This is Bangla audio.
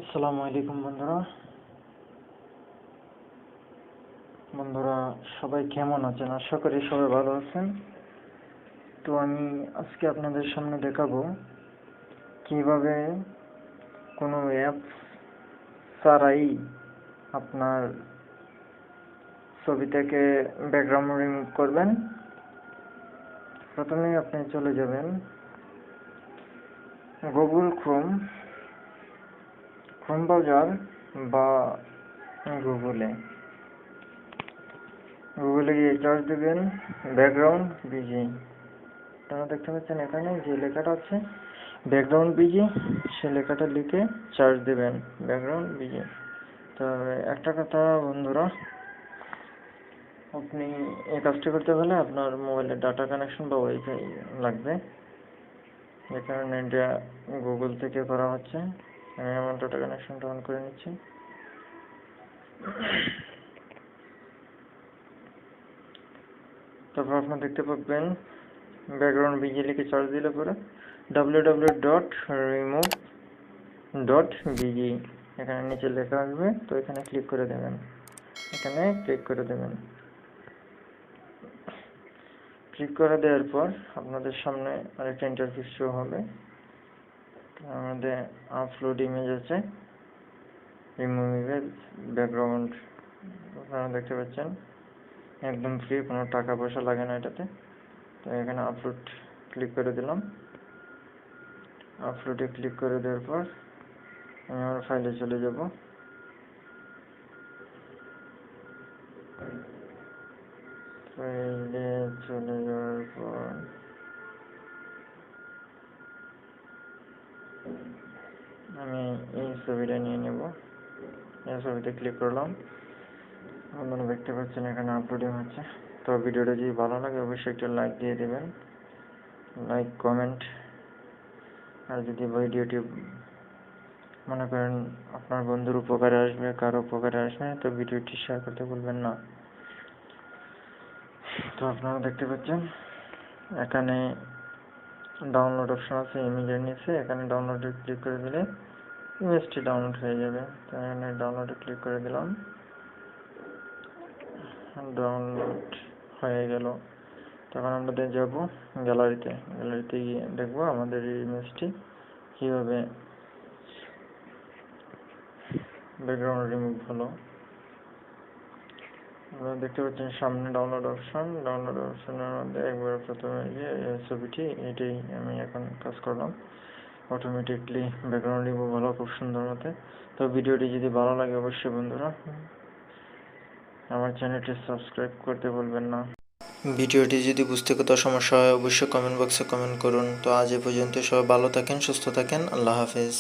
আসসালামু আলাইকুম বন্ধুরা সবাই কেমন আছেন? আশা করি সবাই ভালো আছেন। তো আমি আজকে আপনাদের সামনে দেখাবো কিভাবে কোনো অ্যাপস ছাড়াই আপনার ছবি থেকে ব্যাকগ্রাউন্ড রিমুভ করবেন। প্রথমেই আপনি চলে যাবেন গুগল ক্রোম ব্রাউজার বা গুগলে গিয়ে সার্চ দেবেন ব্যাকগ্রাউন্ড বিজি। আপনারা দেখতে পাচ্ছেন এখানে যে লেখাটা আছে ব্যাকগ্রাউন্ড বিজি, সে লেখাটা লিখে সার্চ দেবেন ব্যাকগ্রাউন্ড বিজি। তো একটা কথা বন্ধুরা, আপনি এই কাজটি করতে হলে আপনার মোবাইলের ডাটা কানেকশন বা ওয়াইফাই লাগবে। যে কারণে এটা গুগল থেকে করা হচ্ছে। আমি আমার ডাটা কানেকশনটা অন করে নিচ্ছি। তারপর আপনার দেখতে পাবেন ব্যাকগ্রাউন্ড বিজি লিখে সার্চ দিলে পরে www.remove.bg এখানে নিচে লেখা আসবে। তো এখানে ক্লিক করে দেবেন। ক্লিক করে দেওয়ার পর আপনাদের সামনে আরেকটা ইন্টারফেস শো হবে। আমাদের আপলোড ইমেজ আছে, রিমুভ ইমেজ, ব্যাকগ্রাউন্ড। আপনারা দেখতে পাচ্ছেন একদম ফ্রি, কোনো টাকা পয়সা লাগে না এটাতে। তো এখানে আপলোড ক্লিক করে দিলাম। আপলোডে ক্লিক করে দেওয়ার পর আমি আমার ফাইলে চলে যাব। ফাইলে চলে যাওয়ার পর আমি এই ছবিটা নিয়ে নেব। এই ছবিতে ক্লিক করলাম। আপনারা দেখতে পাচ্ছেন এখানে আপলোডিং হচ্ছে। তো ভিডিওটা যদি ভালো লাগে অবশ্যই একটা লাইক দিয়ে দেবেন, লাইক কমেন্ট। আর যদি ভিডিওটি মনে করেন আপনার বন্ধুর উপকারে আসবে, কারো উপকারে আসবে, তো ভিডিওটি শেয়ার করতে ভুলবেন না। তো আপনারা দেখতে পাচ্ছেন এখানে ডাউনলোড অপশন আছে ইমেজের নিচে। এখানে ডাউনলোডে ক্লিক করে দিলে ইমেজটি ডাউনলোড হয়ে যাবে। তো এখানে ডাউনলোডে ক্লিক করে দিলাম। ডাউনলোড হয়ে গেল। তখন আমরা যাব গ্যালারিতে গিয়ে দেখবো আমাদের এই ইমেজটি কীভাবে ব্যাকগ্রাউন্ড রিমুভ হলো। আপনারা দেখতে পাচ্ছেন সামনে ডাউনলোড অপশনের মধ্যে একবার প্রথমে গিয়ে ছবিটি এটাই আমি এখন কাজ করলাম। অটোমেটিকলি ব্যাকগ্রাউন্ড রিমুভ হলো খুব সুন্দর মতে। তো ভিডিওটি যদি ভালো লাগে অবশ্যই বন্ধুরা আমার চ্যানেলটি সাবস্ক্রাইব করতে ভুলবেন না। ভিডিওটি যদি বুঝতে কোথাও সমস্যা হয় অবশ্যই কমেন্ট বক্সে কমেন্ট করুন। তো আজ এ পর্যন্ত, সবাই ভালো থাকেন, সুস্থ থাকেন, আল্লাহ হাফেজ।